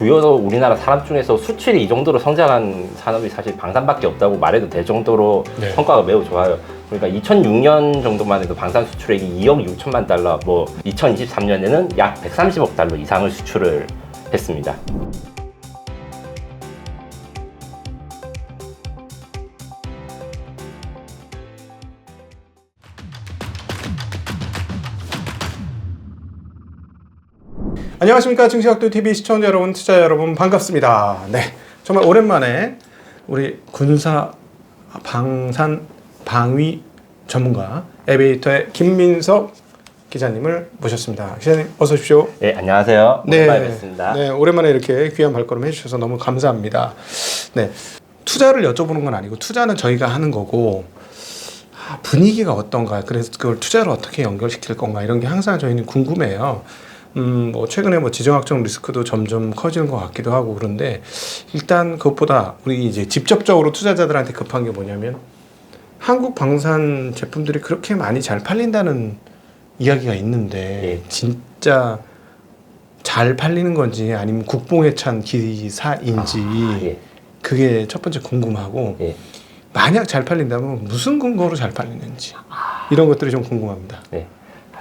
주요 우리나라 산업 중에서 수출이 이 정도로 성장한 산업이 사실 방산밖에 없다고 말해도 될 정도로 네. 성과가 매우 좋아요. 그러니까 2006년 정도만 해도 방산 수출액이 2억 6천만 달러, 2023년에는 약 130억 달러 이상을 수출을 했습니다. 안녕하십니까. 증시학도TV 시청자 여러분, 투자자 여러분 반갑습니다. 네, 정말 오랜만에 우리 군사 방산 방위 전문가 에베이터의 김민석 기자님을 모셨습니다. 기자님 어서 오십시오. 네, 안녕하세요. 오랜만에 뵙습니다. 네, 오랜만에 이렇게 귀한 발걸음 해주셔서 너무 감사합니다. 네, 투자를 여쭤보는 건 아니고 투자는 저희가 하는 거고 분위기가 어떤가, 그래서 그걸 투자를 어떻게 연결시킬 건가 이런 게 항상 저희는 궁금해요. 최근에 지정학적 리스크도 점점 커지는 것 같기도 하고 그런데 일단 그것보다 우리 이제 직접적으로 투자자들한테 급한 게 뭐냐면 한국 방산 제품들이 그렇게 많이 잘 팔린다는 이야기가 있는데 진짜 잘 팔리는 건지 아니면 국뽕에 찬 기사인지 그게 첫 번째 궁금하고 만약 잘 팔린다면 무슨 근거로 잘 팔리는지 이런 것들이 좀 궁금합니다. 네.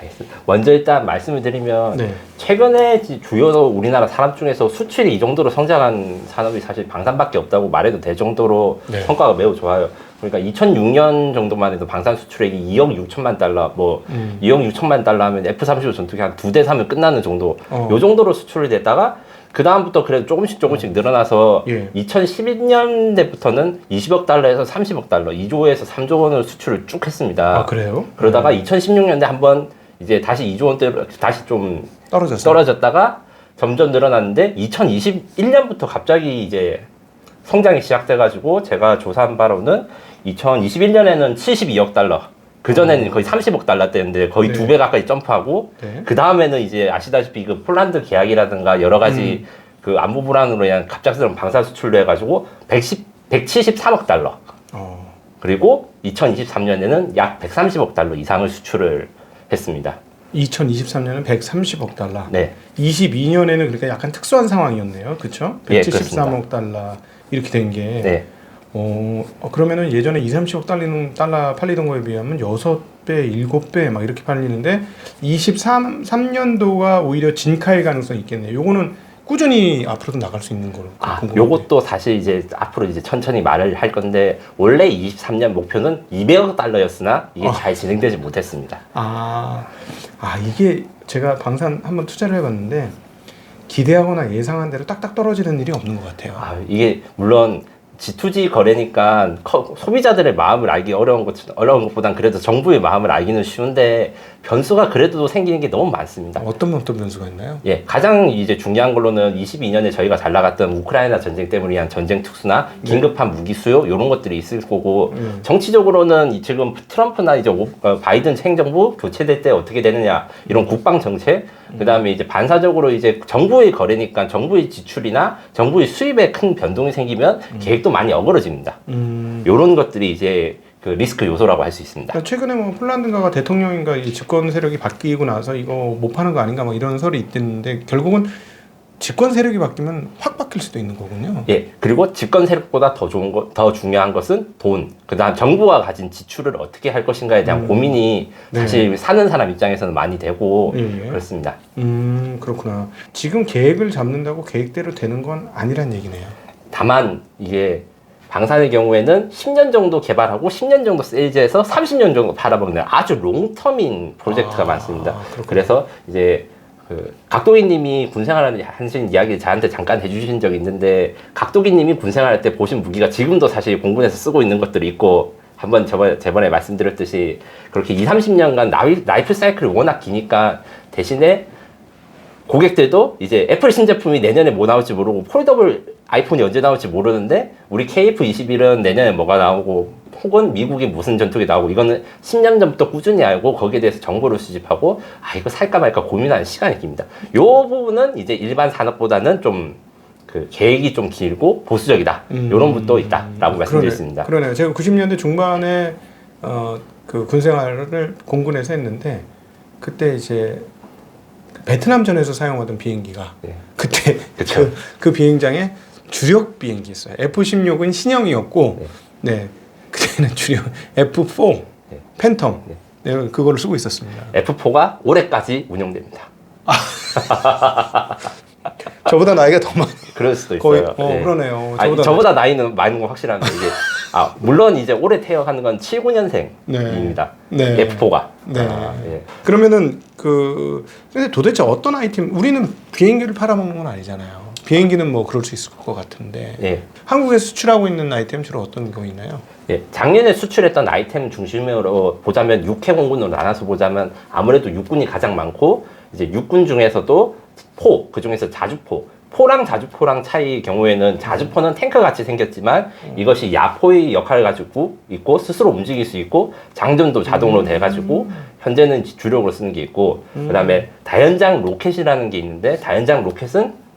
알겠습니다. 먼저 일단 말씀을 드리면 최근에 주요 우리나라 산업 중에서 수출이 이 정도로 성장한 산업이 사실 방산밖에 없다고 말해도 될 정도로 성과가 매우 좋아요. 그러니까 2006년 정도만 해도 방산 수출액이 2억 6천만 달러, 2억 6천만 달러 하면 F-35 전투기 한 2대 사면 끝나는 정도, 요 정도로 수출이 됐다가 그 다음부터 그래도 조금씩 늘어나서 2012년대부터는 20억 달러에서 30억 달러, 2조에서 3조 원을 수출을 쭉 했습니다. 아, 그래요? 그러다가 2016년대 한번 이제 다시 2조 원대로 다시 좀 떨어졌다가 점점 늘어났는데 2021년부터 갑자기 이제 성장이 시작돼가지고 제가 조사한 바로는 2021년에는 72억 달러, 그전에는 거의 30억 달러대였는데 거의 2배 가까이 점프하고 그 다음에는 이제 아시다시피 그 폴란드 계약이라든가 여러 가지 그 안보 불안으로 인한 갑작스러운 방산 수출로 해가지고 173억 달러. 그리고 2023년에는 약 130억 달러 이상을 수출을 했습니다. 2023년은 130억 달러. 네. 22년에는 그러니까 약간 특수한 상황이었네요. 그렇죠? 173억 예, 달러 이렇게 된 게. 네. 그러면은 예전에 30억 달러 팔리던 거에 비하면 6배, 7배 막 이렇게 팔리는데 23년도가 오히려 진카일 가능성이 있겠네요. 요거는 꾸준히 앞으로도 나갈 수 있는 거로. 요것도 사실 이제 앞으로 이제 천천히 말을 할 건데 원래 23년 목표는 200억 달러였으나 이게 잘 진행되지 못했습니다. 이게 제가 방산 한번 투자를 해봤는데 기대하거나 예상한 대로 딱딱 떨어지는 일이 없는 것 같아요. 이게 물론 G2G 거래니까 소비자들의 마음을 알기 어려운 것보단 그래도 정부의 마음을 알기는 쉬운데 변수가 그래도 생기는 게 너무 많습니다. 어떤 변수가 있나요? 예, 가장 이제 중요한 걸로는 22년에 저희가 잘 나갔던 우크라이나 전쟁 때문에 인한 전쟁 특수나 긴급한 무기 수요 이런 것들이 있을 거고 정치적으로는 지금 트럼프나 이제 바이든 행정부 교체될 때 어떻게 되느냐 이런 국방 정책 그다음에 이제 반사적으로 이제 정부의 거래니까 정부의 지출이나 정부의 수입에 큰 변동이 생기면 계획도 많이 어그러집니다. 이런 것들이 이제 그 리스크 요소라고 할 수 있습니다. 그러니까 최근에 폴란드인가가 대통령인가 이 집권 세력이 바뀌고 나서 이거 못 파는 거 아닌가 이런 설이 있던데 결국은 집권 세력이 바뀌면 확 바뀔 수도 있는 거군요. 예, 그리고 집권 세력보다 더 중요한 것은 돈, 그다음 정부가 가진 지출을 어떻게 할 것인가에 대한 고민이 사실 사는 사람 입장에서는 많이 되고 그렇습니다. 그렇구나. 지금 계획을 잡는다고 계획대로 되는 건 아니란 얘기네요. 다만 이게 방산의 경우에는 10년 정도 개발하고 10년 정도 세일즈해서 30년 정도 바라보는 아주 롱텀인 프로젝트가 많습니다. 그래서 이제 각도기님이 군생활 하신 이야기를 저한테 잠깐 해주신 적이 있는데 각도기님이 군생활할 때 보신 무기가 지금도 사실 공군에서 쓰고 있는 것들이 있고 한번 저번에 말씀드렸듯이 그렇게 20-30년간 라이프 사이클이 워낙 기니까 대신에 고객들도 이제 애플 신제품이 내년에 뭐 나올지 모르고 폴더블 아이폰이 언제 나올지 모르는데 우리 KF-21은 내년에 뭐가 나오고 혹은 미국이 무슨 전투기 나오고 이거는 10년 전부터 꾸준히 알고 거기에 대해서 정보를 수집하고 이거 살까 말까 고민하는 시간이 깁니다. 요 부분은 이제 일반 산업보다는 좀 그 계획이 좀 길고 보수적이다. 이런 부분도 있다라고 말씀드렸습니다. 그러네요. 제가 90년대 중반에 그 군생활을 공군에서 했는데 그때 이제 베트남전에서 사용하던 비행기가 네. 그때 그쵸. 그 비행장에 주력 비행기였어요. F-16은 신형이었고, 네, 그때는 주력 F-4 네. 팬텀 네. 네, 그거를 쓰고 있었습니다. F4가 올해까지 운영됩니다. 저보다 나이가 더 많이. 그럴 수도 거의, 있어요. 그러네요. 저보다 나이는 많은 건 확실한데 이게 물론 이제 올해 태어나는 건 79년생입니다. 네. F4가. 네. 예. 그러면은 근데 도대체 어떤 아이템? 우리는 비행기를 팔아먹는 건 아니잖아요. 비행기는 뭐 그럴 수 있을 것 같은데. 예. 한국에 수출하고 있는 아이템 주로 어떤 거 있나요? 예, 작년에 수출했던 아이템 중심으로 보자면 육해 공군으로 나눠서 보자면 아무래도 육군이 가장 많고 이제 육군 중에서도 그 중에서 포랑 자주포랑 차이 경우에는 자주포는 탱크 같이 생겼지만 이것이 야포의 역할을 가지고 있고 스스로 움직일 수 있고 장전도 자동으로 돼가지고 현재는 주력으로 쓰는 게 있고 그다음에 다연장 로켓이라는 게 있는데 다연장 로켓은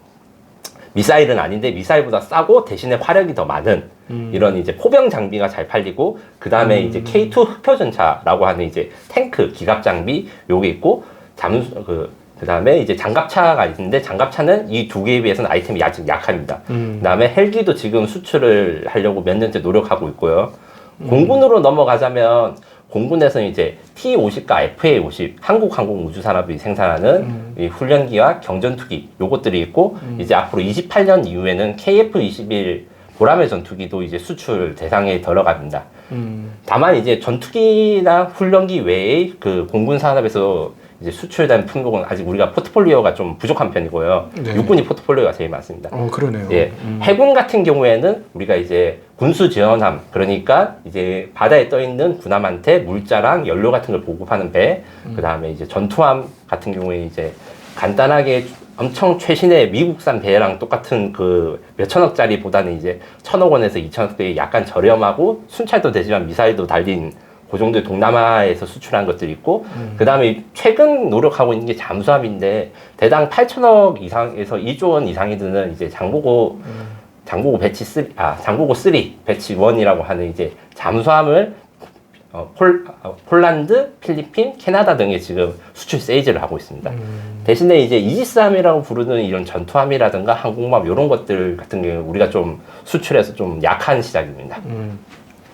미사일은 아닌데 미사일보다 싸고 대신에 화력이 더 많은 이런 이제 포병 장비가 잘 팔리고 그 다음에 이제 K2 흑표전차라고 하는 이제 탱크 기갑 장비 요게 있고 그 다음에 이제 장갑차가 있는데 장갑차는 이 두 개에 비해서는 아이템이 아직 약합니다. 그 다음에 헬기도 지금 수출을 하려고 몇 년째 노력하고 있고요. 공군으로 넘어가자면 공군에서는 이제 T-50과 FA-50 한국항공우주산업이 생산하는 이 훈련기와 경전투기 요것들이 있고 이제 앞으로 28년 이후에는 KF-21 보라매 전투기도 이제 수출 대상에 들어갑니다. 다만 이제 전투기나 훈련기 외에 그 공군 산업에서 이제 수출된 품목은 아직 우리가 포트폴리오가 좀 부족한 편이고요. 네. 육군이 포트폴리오가 제일 많습니다. 그러네요. 예. 해군 같은 경우에는 우리가 이제 군수 지원함, 그러니까 이제 바다에 떠 있는 군함한테 물자랑 연료 같은 걸 보급하는 배, 그 다음에 이제 전투함 같은 경우에 이제 간단하게 엄청 최신의 미국산 배랑 똑같은 그 몇천억짜리 보다는 이제 1,000억 원에서 2,000억대에 약간 저렴하고 순찰도 되지만 미사일도 달린 그 정도의 동남아에서 수출한 것들이 있고 그 다음에 최근 노력하고 있는 게 잠수함인데 대당 8천억 이상에서 2조 원 이상이 드는 이제 장보고 배치 3, 장보고 3 배치 1이라고 하는 이제 잠수함을 폴란드, 필리핀, 캐나다 등에 지금 수출 세일즈를 하고 있습니다. 대신에 이제 이지스함이라고 부르는 이런 전투함이라든가 항공모함 이런 것들 같은 경우 우리가 좀 수출해서 좀 약한 시장입니다.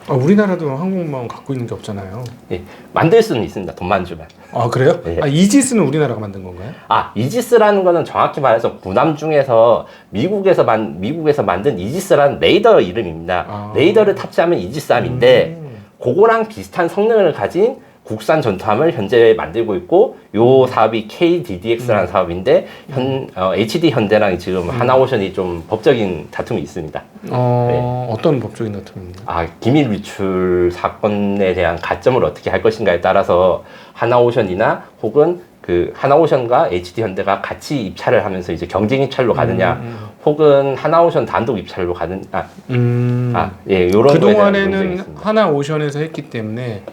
우리나라도 항공모함 갖고 있는 게 없잖아요. 예, 만들 수는 있습니다. 돈만 주면. 그래요? 예. 이지스는 우리나라가 만든 건가요? 이지스라는 거는 정확히 말해서 군함 중에서 미국에서 만든 이지스라는 레이더 이름입니다. 레이더를 탑재하면 이지스함인데 그거랑 비슷한 성능을 가진 국산 전투함을 현재 만들고 있고 요 사업이 KDDX라는 사업인데 HD 현대랑 지금 하나오션이 좀 법적인 다툼이 있습니다. 어떤 법적인 다툼입니까? 기밀 유출 사건에 대한 가점을 어떻게 할 것인가에 따라서 하나오션이나 혹은 그 하나오션과 HD 현대가 같이 입찰을 하면서 이제 경쟁 입찰로 가느냐 혹은 하나오션 단독 입찰로 가는 요런 그동안에는 하나오션에서 했기 때문에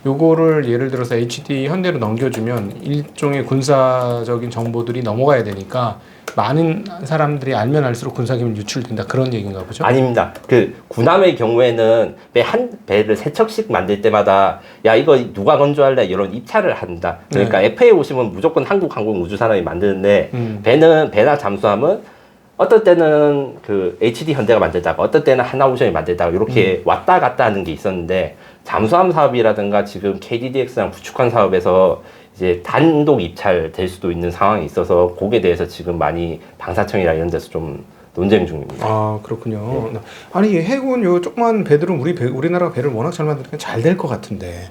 요거를 예를 들어서 HD 현대로 넘겨주면 일종의 군사적인 정보들이 넘어가야 되니까 많은 사람들이 알면 알수록 군사기밀 유출된다 그런 얘기인가 보죠? 아닙니다. 그 군함의 경우에는 한 배를 세 척씩 만들 때마다 야 이거 누가 건조할래 이런 입찰을 한다. 그러니까 FA-50은 무조건 한국항공우주산업이 만드는데 배나 잠수함은 어떨 때는 그 HD 현대가 만들다가 어떨 때는 하나오션이 만들다가 이렇게 왔다 갔다 하는 게 있었는데 잠수함 사업이라든가 지금 KDDX랑 구축한 사업에서 이제 단독 입찰될 수도 있는 상황이 있어서 거기에 대해서 지금 많이 방사청이나 이런 데서 좀 논쟁 중입니다. 그렇군요. 아니 해군 요 조그만 배들은 우리나라가 배를 워낙 잘 만드니까 잘 될 것 같은데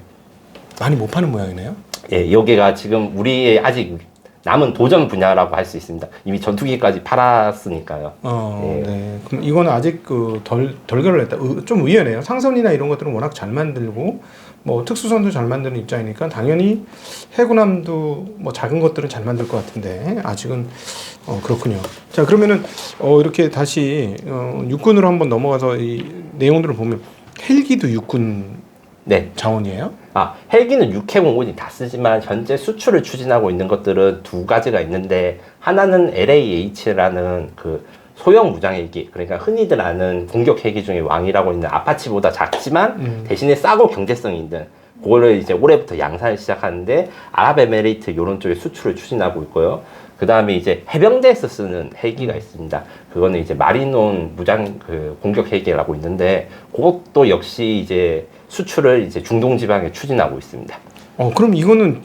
많이 못 파는 모양이네요. 예, 여기가 지금 우리의 아직 남은 도전 분야라고 할 수 있습니다. 이미 전투기까지 팔았으니까요. 네. 그럼 이거는 아직 덜 결혼했다. 좀 의외네요. 상선이나 이런 것들은 워낙 잘 만들고 뭐 특수선도 잘 만드는 입장이니까 당연히 해군함도 뭐 작은 것들은 잘 만들 것 같은데 아직은 그렇군요. 자 그러면은 이렇게 다시 육군으로 한번 넘어가서 이 내용들을 보면 헬기도 육군 자원이에요? 헬기는 육해 공군이 다 쓰지만 현재 수출을 추진하고 있는 것들은 두 가지가 있는데 하나는 LAH라는 그 소형 무장 헬기, 그러니까 흔히들 아는 공격 헬기 중에 왕이라고 있는 아파치보다 작지만 대신에 싸고 경제성이 있는 그거를 이제 올해부터 양산을 시작하는데 아랍에미레이트 이런 쪽에 수출을 추진하고 있고요. 그 다음에 이제 해병대에서 쓰는 헬기가 있습니다. 그거는 이제 마리논 무장 공격 헬기라고 있는데 그것도 역시 이제 수출을 이제 중동 지방에 추진하고 있습니다. 그럼 이거는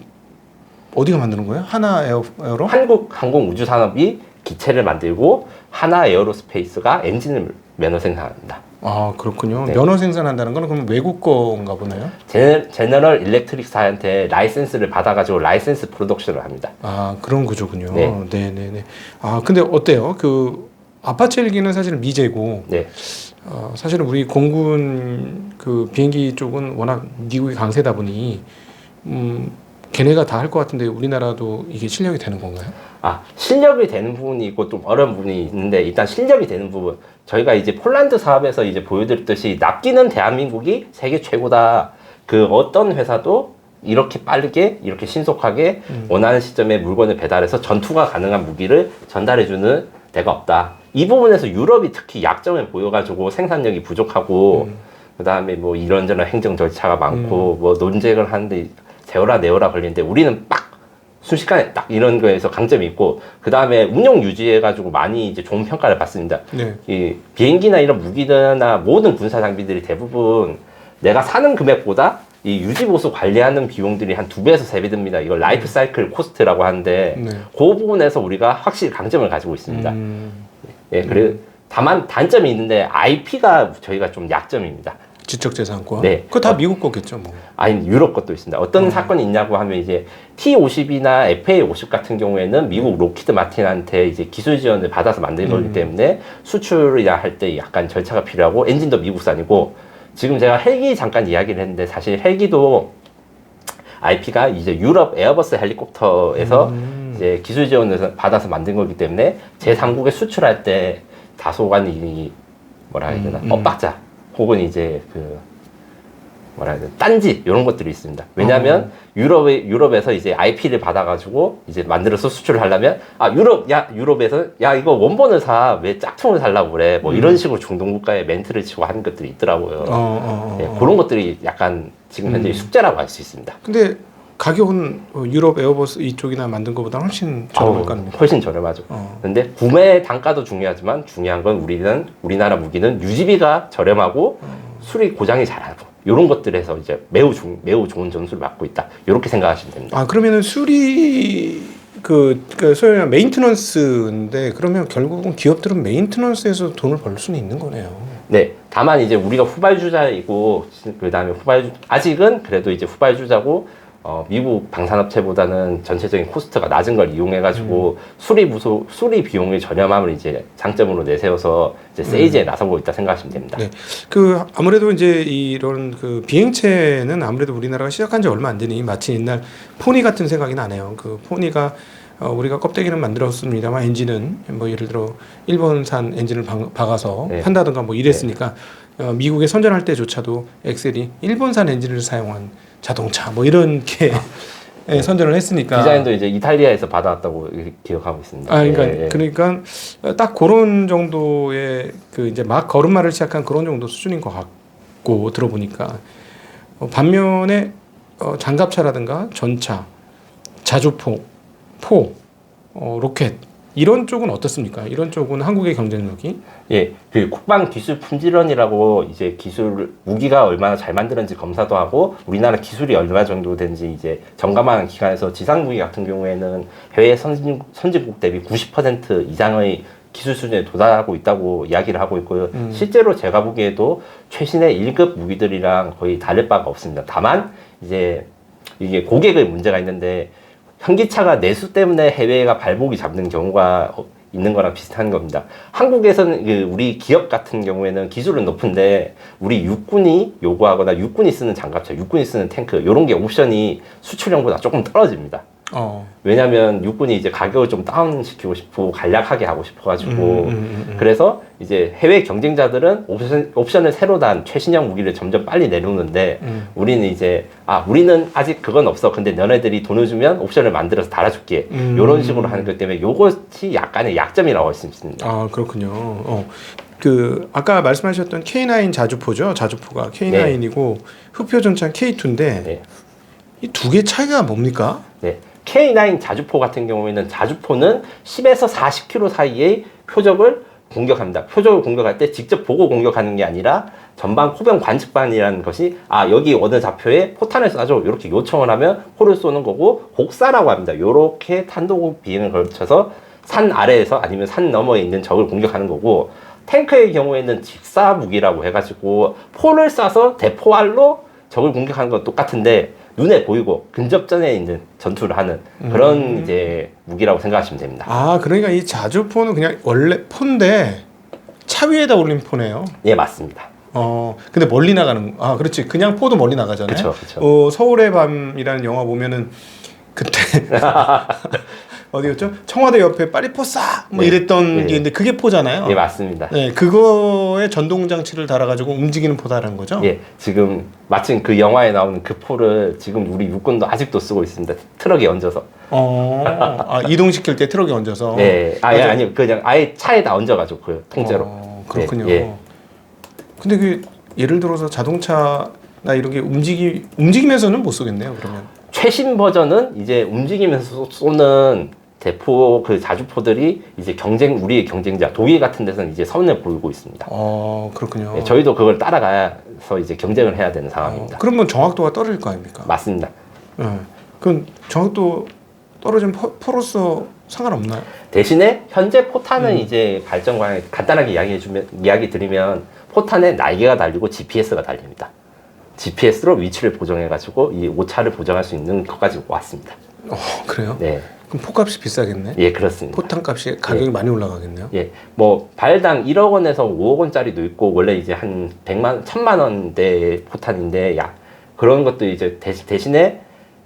어디가 만드는 거예요? 하나 에어로? 한국항공우주산업이 기체를 만들고 하나 에어로스페이스가 엔진을 면허 생산합니다. 아, 그렇군요. 네. 면허 생산한다는 거는 그럼 외국 건가 보네요. 제너럴 일렉트릭사한테 라이센스를 받아가지고 라이센스 프로덕션을 합니다. 아, 그런 구조군요. 네. 네네네. 아, 근데 어때요? 그 아파치 헬기는 사실 미제고, 네. 사실은 우리 공군 그 비행기 쪽은 워낙 미국이 강세다 보니, 걔네가 다 할 것 같은데 우리나라도 이게 실력이 되는 건가요? 실력이 되는 부분이 있고 좀 어려운 부분이 있는데 일단 실력이 되는 부분 저희가 이제 폴란드 사업에서 이제 보여드렸듯이 납기는 대한민국이 세계 최고다. 그 어떤 회사도 이렇게 빠르게 이렇게 신속하게 원하는 시점에 물건을 배달해서 전투가 가능한 무기를 전달해주는 데가 없다. 이 부분에서 유럽이 특히 약점을 보여가지고 생산력이 부족하고 그 다음에 뭐 이런저런 행정 절차가 많고 뭐 논쟁을 하는데 세워라 내워라 걸리는데 우리는 빡 순식간에 딱 이런 거에서 강점이 있고 그 다음에 운용 유지해가지고 많이 이제 좋은 평가를 받습니다. 네. 이 비행기나 이런 무기들이나 모든 군사 장비들이 대부분 내가 사는 금액보다 이 유지 보수 관리하는 비용들이 한 2배에서 3배 듭니다. 이걸 라이프 사이클 코스트라고 하는데 네. 그 부분에서 우리가 확실히 강점을 가지고 있습니다. 예, 그리고 다만 단점이 있는데 IP가 저희가 좀 약점입니다. 지적재산권. 네. 그거 다 미국 거겠죠, 뭐. 아니 유럽 것도 있습니다. 어떤 사건이 있냐고 하면 이제 T50이나 FA50 같은 경우에는 미국 로키드 마틴한테 이제 기술 지원을 받아서 만든 거기 때문에 수출이나 할 때 약간 절차가 필요하고 엔진도 미국산이고 지금 제가 헬기 잠깐 이야기를 했는데 사실 헬기도 IP가 이제 유럽 에어버스 헬리콥터에서 이제 기술 지원을 받아서 만든 거기 때문에 제3국에 수출할 때 다소간 이 뭐라 해야 되나 엇박자 혹은 이제 그 뭐라 해야 되나 딴지 이런 것들이 있습니다. 왜냐하면 유럽에서 이제 IP를 받아가지고 이제 만들어서 수출을 하려면 유럽에서 이거 원본을 사 왜 짝퉁을 살라고 그래 뭐 이런 식으로 중동 국가에 멘트를 치고 하는 것들이 있더라고요. 네, 그런 것들이 약간 지금 현재 숙제라고 할 수 있습니다. 근데 가격은 유럽 에어버스 이쪽이나 만든 것보다 훨씬 저렴할 거 아닙니까? 훨씬 저렴하죠. 근데 구매 단가도 중요하지만 중요한 건 우리나라 무기는 유지비가 저렴하고 수리 고장이 잘하고 이런 것들에서 이제 매우 좋은 점수를 받고 있다. 이렇게 생각하시면 됩니다. 아, 그러면은 수리 소위 말하는 메인테넌스인데 그러면 결국은 기업들은 메인테넌스에서 돈을 벌 수는 있는 거네요. 네. 다만 이제 우리가 후발주자이고 그다음에 아직은 그래도 이제 후발주자고 미국 방산업체보다는 전체적인 코스트가 낮은 걸 이용해가지고 수리 비용의 저렴함을 이제 장점으로 내세워서 이제 세이즈에 나서고 있다 생각하시면 됩니다. 네. 아무래도 이제 이런 비행체는 아무래도 우리나라가 시작한 지 얼마 안 되니 마치 옛날 포니 같은 생각이 나네요. 포니가 우리가 껍데기는 만들었습니다만 엔진은 뭐 예를 들어 일본산 엔진을 박아서 네. 판다든가 뭐 이랬으니까 미국에 선전할 때조차도 엑셀이 일본산 엔진을 사용한 자동차 뭐 이런 게 선전을 했으니까 디자인도 이제 이탈리아에서 받아왔다고 기억하고 있습니다. 그러니까 딱 그런 정도의 이제 막 걸음마를 시작한 그런 정도 수준인 것 같고 들어보니까 반면에 장갑차라든가 전차, 자주포, 로켓 이런 쪽은 어떻습니까? 이런 쪽은 한국의 경쟁력이? 예, 그 국방 기술 품질원이라고 이제 무기가 얼마나 잘 만드는지 검사도 하고 우리나라 기술이 얼마 정도 되는지 이제 점검하는 기관에서 지상 무기 같은 경우에는 해외 선진국 대비 90% 이상의 기술 수준에 도달하고 있다고 이야기를 하고 있고요. 실제로 제가 보기에도 최신의 1급 무기들이랑 거의 다를 바가 없습니다. 다만 이제 이게 고객의 문제가 있는데 현기차가 내수 때문에 해외가 발목이 잡는 경우가 있는 거랑 비슷한 겁니다. 한국에서는 우리 기업 같은 경우에는 기술은 높은데 우리 육군이 요구하거나 육군이 쓰는 장갑차, 육군이 쓰는 탱크 이런 게 옵션이 수출형보다 조금 떨어집니다. 왜냐하면 육군이 이제 가격을 좀 다운시키고 싶고 간략하게 하고 싶어가지고 그래서 이제 해외 경쟁자들은 옵션을 새로 단 최신형 무기를 점점 빨리 내놓는데 우리는 이제 우리는 아직 그건 없어. 근데 너네들이 돈을 주면 옵션을 만들어서 달아줄게. 이런 식으로 하는 것 때문에 이것이 약간의 약점이라고 할 수 있습니다. 그렇군요. 그 아까 말씀하셨던 K9 자주포죠. 자주포가 K9이고 흡표전차는 K2인데 네. 이 두 개 차이가 뭡니까? 네. K9 자주포 같은 경우에는 자주포는 10에서 40km 사이의 표적을 공격합니다. 표적을 공격할 때 직접 보고 공격하는 게 아니라 전방 포병 관측반이라는 것이 여기 어느 좌표에 포탄을 쏴줘 이렇게 요청을 하면 포를 쏘는 거고 곡사라고 합니다. 이렇게 탄도 비행을 걸쳐서 산 아래에서 아니면 산 너머에 있는 적을 공격하는 거고 탱크의 경우에는 직사 무기라고 해가지고 포를 쏴서 대포알로 적을 공격하는 건 똑같은데 눈에 보이고 근접전에 있는 전투를 하는 그런 이제 무기라고 생각하시면 됩니다. 그러니까 이 자주포는 그냥 원래 포인데 차 위에다 올린 포네요. 예, 맞습니다. 근데 멀리 나가는 그렇지. 그냥 포도 멀리 나가잖아요. 그쵸. 서울의 밤이라는 영화 보면은 그때 어디였죠? 청와대 옆에 파리포 쏴! 뭐 이랬던 게 있는데 그게 포잖아요. 예, 맞습니다. 네, 그거에 전동 장치를 달아가지고 움직이는 포다라는 거죠. 예, 지금 마침 그 영화에 나오는 그 포를 지금 우리 육군도 아직도 쓰고 있습니다. 트럭에 얹어서. 이동시킬 때 트럭에 얹어서. 네, 아니 그냥 아예 차에다 얹어가지고 그 통째로. 그렇군요. 예. 근데 그 예를 들어서 자동차나 이런 게 움직이면서는 못 쏘겠네요. 그러면. 최신 버전은 이제 움직이면서 쏘는 대포 그 자주포들이 이제 우리의 경쟁자 독일 같은 데서는 이제 선을 보이고 있습니다. 그렇군요. 네, 저희도 그걸 따라가서 이제 경쟁을 해야 되는 상황입니다. 그러면 정확도가 떨어질 거 아닙니까? 맞습니다. 그럼 정확도 떨어진 포로서 상관없나요? 대신에 현재 포탄은 이제 발전 방향 간단하게 이야기 드리면 포탄에 날개가 달리고 GPS가 달립니다. GPS로 위치를 보정해가지고 이 오차를 보정할 수 있는 것까지 왔습니다. 그래요? 네. 그럼 포값이 비싸겠네? 예, 그렇습니다. 포탄값이 가격이 많이 올라가겠네요? 예, 뭐 발당 1억 원에서 5억 원짜리도 있고 원래 이제 한 100만 원대 포탄인데 그런 것도 이제 대신에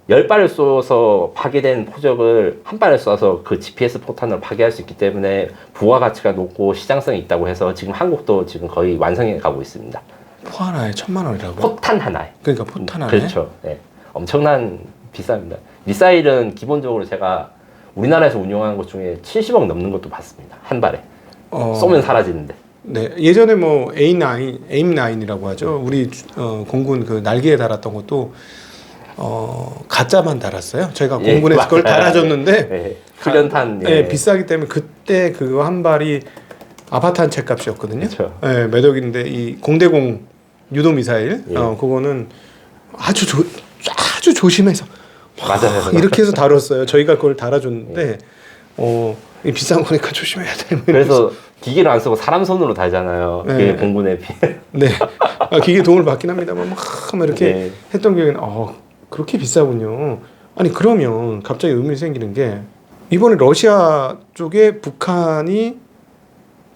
10발을 쏘서 파괴된 포적을 한 발을 쏴서 그 GPS 포탄으로 파괴할 수 있기 때문에 부가가치가 높고 시장성이 있다고 해서 지금 한국도 지금 거의 완성해 가고 있습니다. 포 하나에 1,000만 원이라고? 포탄 하나에. 그러니까 포탄 하나에? 그렇죠. 네. 엄청난 비쌉니다. 미사일은 기본적으로 제가 우리나라에서 운용하는 것 중에 70억 넘는 것도 봤습니다. 한 발에. 쏘면 사라지는데. 네. 예전에 뭐 에임9이라고 하죠. 우리 공군 그 날개에 달았던 것도 가짜만 달았어요. 저희가 공군에서 그걸 달아줬는데 네. 훈련탄. 네, 비싸기 때문에 그때 그거 한 발이 아파트 한 채 값이었거든요. 그렇죠. 네, 몇 억인데 이 공대공 유도 미사일 그거는 아주 조심해서 맞아요. 이렇게 해서 다뤘어요. 저희가 그걸 달아줬는데 비싼 거니까 조심해야 돼. 그래서 기계를 안 쓰고 사람 손으로 달잖아요. 네. 그게 공군의 네. 기계 도움을 받긴 합니다만 막 이렇게 했던 기억이 그렇게 비싸군요. 아니 그러면 갑자기 의문이 생기는 게 이번에 러시아 쪽에 북한이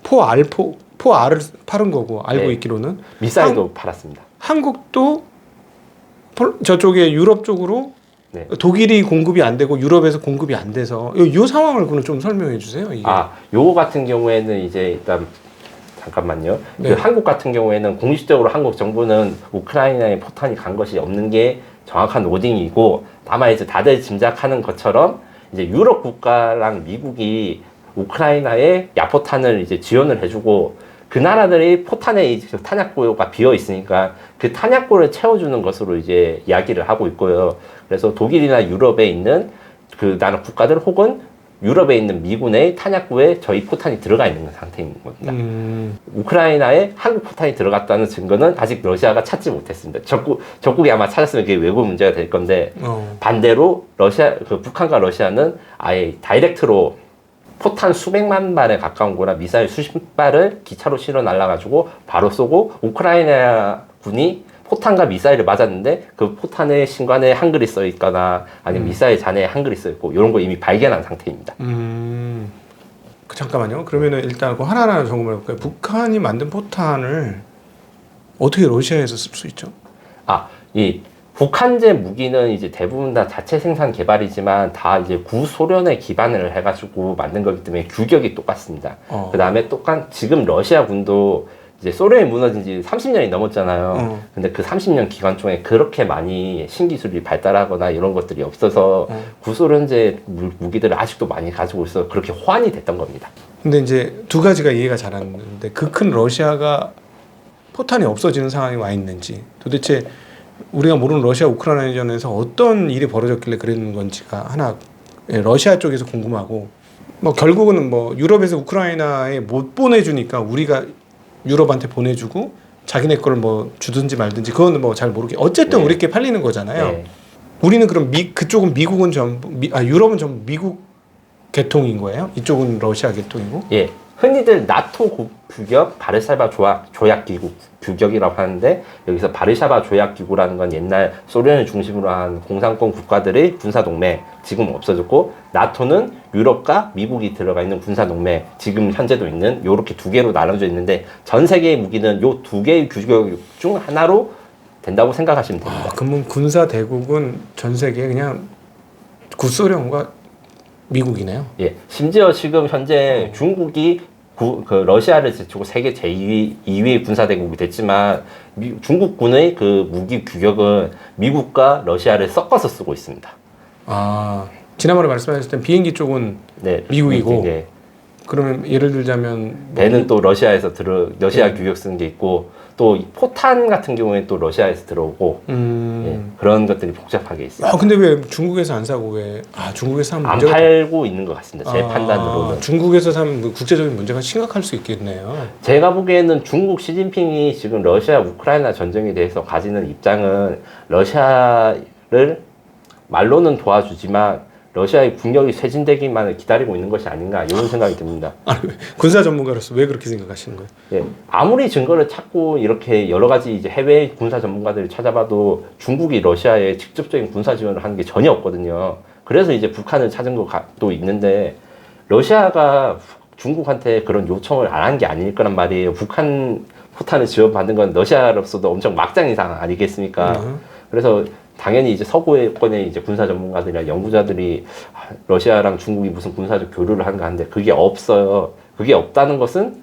포알을 팔은 거고 알고 있기로는 미사일도 팔았습니다. 한국도 저쪽에 유럽 쪽으로 독일이 공급이 안 되고 유럽에서 공급이 안 돼서 이 상황을 그럼 좀 설명해 주세요. 이게. 요거 같은 경우에는 이제 일단 잠깐만요. 그 한국 같은 경우에는 공식적으로 한국 정부는 우크라이나에 포탄이 간 것이 없는 게 정확한 워딩이고 다만 이제 다들 짐작하는 것처럼 이제 유럽 국가랑 미국이 우크라이나에 야포탄을 이제 지원을 해주고 그 나라들이 포탄의 탄약고가 비어 있으니까 그 탄약고를 채워주는 것으로 이제 이야기를 하고 있고요. 그래서 독일이나 유럽에 있는 그 나라 국가들 혹은 유럽에 있는 미군의 탄약고에 저희 포탄이 들어가 있는 상태인 겁니다. 우크라이나에 한국 포탄이 들어갔다는 증거는 아직 러시아가 찾지 못했습니다. 적국이 아마 찾았으면 그게 외국 문제가 될 건데 반대로 북한과 러시아는 아예 다이렉트로 포탄 수백만 발에 가까운 거나 미사일 수십 발을 기차로 실어 날라가지고 바로 쏘고 우크라이나 군이 포탄과 미사일을 맞았는데 그 포탄의 신관에 한글이 써 있거나 아니면 미사일 잔해에 한글이 써 있고 이런 거 이미 발견한 상태입니다. 잠깐만요. 그러면은 일단 그 하나하나 점검해 볼까요? 북한이 만든 포탄을 어떻게 러시아에서 쓸 수 있죠? 이 북한제 무기는 이제 대부분 다 자체 생산 개발이지만 다 이제 구소련에 기반을 해가지고 만든 거기 때문에 규격이 똑같습니다. 그 다음에 지금 러시아 군도 이제 소련이 무너진 지 30년이 넘었잖아요. 근데 그 30년 기간 중에 그렇게 많이 신기술이 발달하거나 이런 것들이 없어서 구소련제 무기들을 아직도 많이 가지고 있어서 그렇게 호환이 됐던 겁니다. 근데 이제 두 가지가 이해가 잘 안 되는데 그 큰 러시아가 포탄이 없어지는 상황에 와 있는지 도대체 우리가 모르는 러시아 우크라이나전에서 어떤 일이 벌어졌길래 그랬는 건지가 하나 러시아 쪽에서 궁금하고 뭐 결국은 뭐 유럽에서 우크라이나에 못 보내주니까 우리가 유럽한테 보내주고 자기네 걸 뭐 주든지 말든지 그건 뭐 잘 모르게 어쨌든 네. 우리께 팔리는 거잖아요. 네. 우리는 그럼 그쪽은 미국은 전부 유럽은 전부 미국 계통인 거예요? 이쪽은 러시아 계통이고? 예, 흔히들 나토 규격 바르샤바 조약 기구 규격이라고 하는데 여기서 바르샤바 조약 기구라는 건 옛날 소련을 중심으로 한 공산권 국가들의 군사 동맹 지금 없어졌고 나토는 유럽과 미국이 들어가 있는 군사 동맹 지금 현재도 있는 요렇게 두 개로 나눠져 있는데 전 세계의 무기는 요 두 개의 규격 중 하나로 된다고 생각하시면 됩니다. 그러면 군사 대국은 전 세계 그냥 구소련과 미국이네요. 예, 심지어 지금 현재 중국이 그 러시아를 제치고 세계 제2위 군사대국이 됐지만 중국군의 그 무기 규격은 미국과 러시아를 섞어서 쓰고 있습니다. 아, 지난번에 말씀하셨을 땐 비행기 쪽은 네, 미국이고 네. 그러면 예를 들자면 배는 또 러시아 규격 쓰는 게 있고 또 포탄 같은 경우에 또 러시아에서 들어오고 예, 그런 것들이 복잡하게 있어요. 근데 왜 중국에서 안 사고 중국에서 사면 안 문제가 팔고 있는 것 같습니다. 제 판단으로는. 중국에서 사면 뭐 국제적인 문제가 심각할 수 있겠네요. 제가 보기에는 중국 시진핑이 지금 러시아 우크라이나 전쟁에 대해서 가지는 입장은 러시아를 말로는 도와주지만 러시아의 국력이 쇠진되기만을 기다리고 있는 것이 아닌가 이런 생각이 듭니다. 아니, 군사 전문가로서 왜 그렇게 생각하시는 거예요? 예, 아무리 증거를 찾고 이렇게 여러 가지 이제 해외 군사 전문가들을 찾아봐도 중국이 러시아에 직접적인 군사 지원을 하는 게 전혀 없거든요. 그래서 이제 북한을 찾은 것도 있는데 러시아가 중국한테 그런 요청을 안 한 게 아닐 거란 말이에요. 북한 포탄을 지원받는 건 러시아로서도 엄청 막장인 상황 아니겠습니까? 그래서 당연히 이제 서구권의 이제 군사 전문가들이나 연구자들이 러시아랑 중국이 무슨 군사적 교류를 하는가 하는데 그게 없어요. 그게 없다는 것은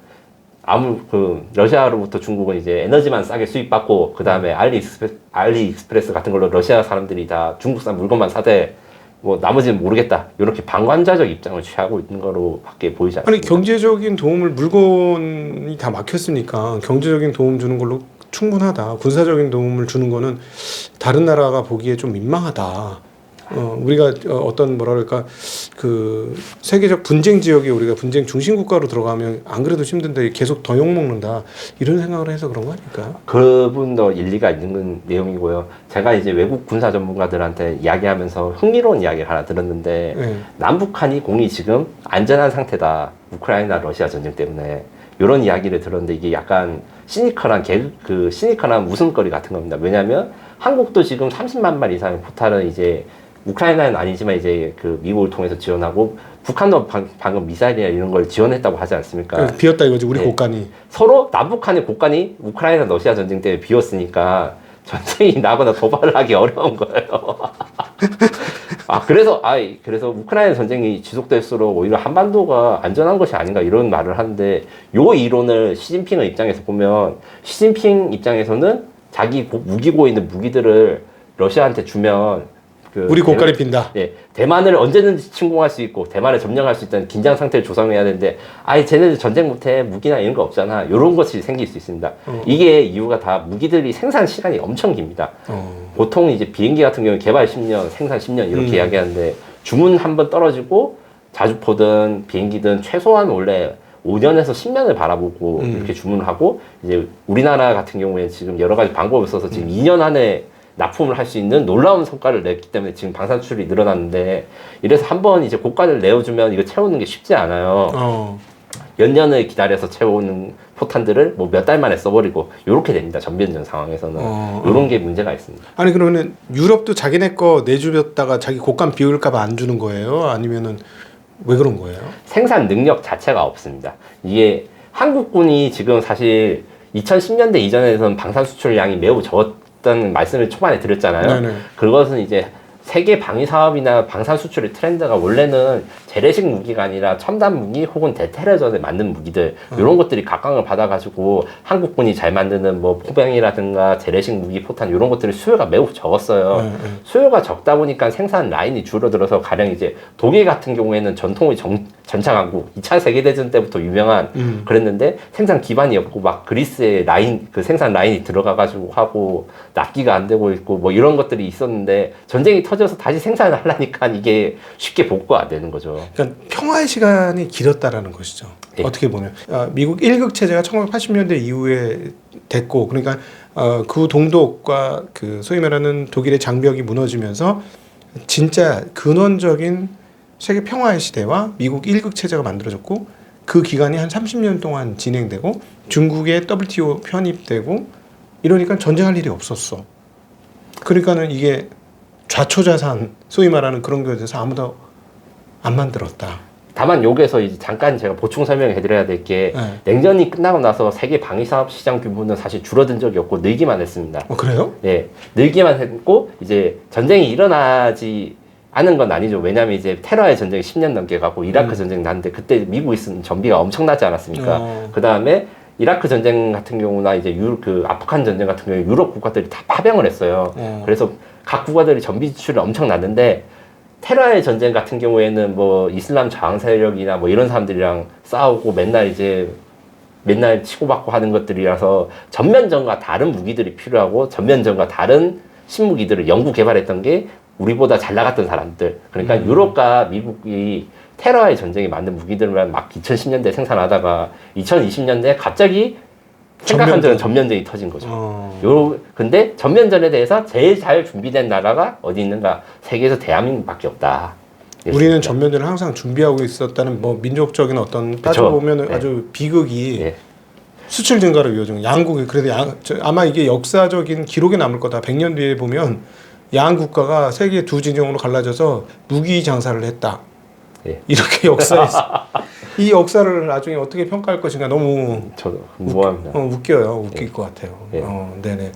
러시아로부터 중국은 이제 에너지만 싸게 수입받고 그 다음에 알리익스프레스 같은 걸로 러시아 사람들이 다 중국산 물건만 사대 뭐 나머지는 모르겠다 이렇게 방관자적 입장을 취하고 있는 거로밖에 보이지 않습니다. 아니 경제적인 도움을 물건이 다 막혔으니까 경제적인 도움 주는 걸로 충분하다. 군사적인 도움을 주는 거는 다른 나라가 보기에 좀 민망하다. 우리가 어떤 뭐랄까 그 세계적 분쟁 지역에 우리가 분쟁 중심 국가로 들어가면 안 그래도 힘든데 계속 더 욕먹는다 이런 생각을 해서 그런 거 아닐까? 그분도 일리가 있는 내용이고요. 제가 이제 외국 군사 전문가들한테 이야기하면서 흥미로운 이야기를 하나 들었는데 네. 남북한이 공이 지금 안전한 상태다. 우크라이나 러시아 전쟁 때문에 이런 이야기를 들었는데 이게 약간 시니컬한 웃음거리 같은 겁니다. 왜냐하면 한국도 지금 30만 발 이상의 포탄을 이제 우크라이나는 아니지만 이제 그 미국을 통해서 지원하고 북한도 방금 미사일이나 이런 걸 지원했다고 하지 않습니까? 비었다 이거지 우리 네. 곳간이. 서로 남북한의 곳간이 우크라이나 러시아 전쟁 때문에 비었으니까 전쟁이 나거나 도발을 하기 어려운 거예요. 그래서 우크라이나 전쟁이 지속될수록 오히려 한반도가 안전한 것이 아닌가 이런 말을 하는데 요 이론을 시진핑의 입장에서 보면 시진핑 입장에서는 자기 무기고에 있는 무기들을 러시아한테 주면 우리 곳간이 빈다. 예, 대만을 언제든지 침공할 수 있고 대만을 점령할 수 있다는 긴장 상태를 조성해야 되는데 쟤네들 전쟁 못해 무기나 이런 거 없잖아 이런 것이 생길 수 있습니다. 이게 이유가 다 무기들이 생산 시간이 엄청 깁니다. 보통 이제 비행기 같은 경우는 개발 10년 생산 10년 이렇게 이야기하는데 주문 한번 떨어지고 자주포든 비행기든 최소한 원래 5년에서 10년을 바라보고 이렇게 주문을 하고 이제 우리나라 같은 경우에 지금 여러 가지 방법을 써서 지금 2년 안에 납품을 할 수 있는 놀라운 성과를 냈기 때문에 지금 방산 수출이 늘어났는데 이래서 한번 이제 고가를 내어주면 이거 채우는 게 쉽지 않아요. 몇 년을 기다려서 채우는 포탄들을 뭐 몇 달 만에 써버리고 이렇게 됩니다. 전면전 상황에서는 이런 게 문제가 있습니다. 아니 그러면은 유럽도 자기네 거 내주렸다가 자기 곳간 비울까봐 안 주는 거예요? 아니면은 왜 그런 거예요? 생산 능력 자체가 없습니다. 이게 한국군이 지금 사실 2010년대 이전에서는 방산 수출량이 매우 적었다는 말씀을 초반에 드렸잖아요. 네네. 그것은 이제 세계 방위 사업이나 방산 수출의 트렌드가 원래는 재래식 무기가 아니라 첨단 무기 혹은 대테러전에 맞는 무기들 이런 것들이 각광을 받아가지고 한국군이 잘 만드는 뭐 포병이라든가 재래식 무기 포탄 이런 것들이 수요가 매우 적었어요. 수요가 적다 보니까 생산 라인이 줄어들어서 가령 이제 독일 같은 경우에는 전통의 전차 강국 2차 세계대전 때부터 유명한 그랬는데 생산 기반이 없고 막 그리스의 라인 그 생산 라인이 들어가가지고 하고 납기가 안 되고 있고 뭐 이런 것들이 있었는데 전쟁이 터져서 다시 생산을 하려니까 이게 쉽게 복구가 안 되는 거죠. 그러니까 평화의 시간이 길었다라는 것이죠. 예. 어떻게 보면 미국 1극 체제가 1980년대 이후에 됐고, 그러니까 그 동독과 그 소위 말하는 독일의 장벽이 무너지면서 진짜 근원적인 세계 평화의 시대와 미국 1극 체제가 만들어졌고, 그 기간이 한 30년 동안 진행되고 중국의 WTO 편입되고 이러니까 전쟁할 일이 없었어. 그러니까는 이게 좌초자산 소위 말하는 그런 거에 대해서 아무도 안 만들었다. 다만 여기서 이제 잠깐 제가 보충 설명해 드려야 될 게 냉전이 끝나고 나서 세계 방위 사업 시장 규모는 사실 줄어든 적이 없고 늘기만 했습니다. 그래요? 네, 늘기만 했고 이제 전쟁이 일어나지 않은 건 아니죠. 왜냐하면 이제 테러의 전쟁이 10년 넘게 가고 이라크 전쟁 났는데 그때 미국이 쓴 전비가 엄청나지 않았습니까? 그 다음에 이라크 전쟁 같은 경우나 이제 그 아프간 전쟁 같은 경우에 유럽 국가들이 다 파병을 했어요. 그래서 각 국가들이 전비 지출이 엄청 났는데 테러의 전쟁 같은 경우에는 뭐 이슬람 저항 세력이나 뭐 이런 사람들이랑 싸우고 맨날 치고받고 하는 것들이라서 전면전과 다른 무기들이 필요하고 전면전과 다른 신무기들을 연구 개발했던 게 우리보다 잘 나갔던 사람들. 그러니까 유럽과 미국이 테러의 전쟁에 맞는 무기들만 막 2010년대 생산하다가 2020년대에 갑자기 생각한 대로 전면전이 터진 거죠. 근데 전면전에 대해서 제일 잘 준비된 나라가 어디 있는가? 세계에서 대한민국밖에 없다. 우리는 전면전을 항상 준비하고 있었다는 뭐 민족적인 어떤 따져보면 네. 아주 비극이 네. 수출 증가를 이어준 양국이 그래도 아마 이게 역사적인 기록에 남을 거다. 100년 뒤에 보면 양 국가가 세계 두 진영으로 갈라져서 무기 장사를 했다. 네. 이렇게 역사에서 이 역사를 나중에 어떻게 평가할 것인가 너무 저도 궁금합니다. 웃겨요. 웃길 것 같아요. 네. 네네.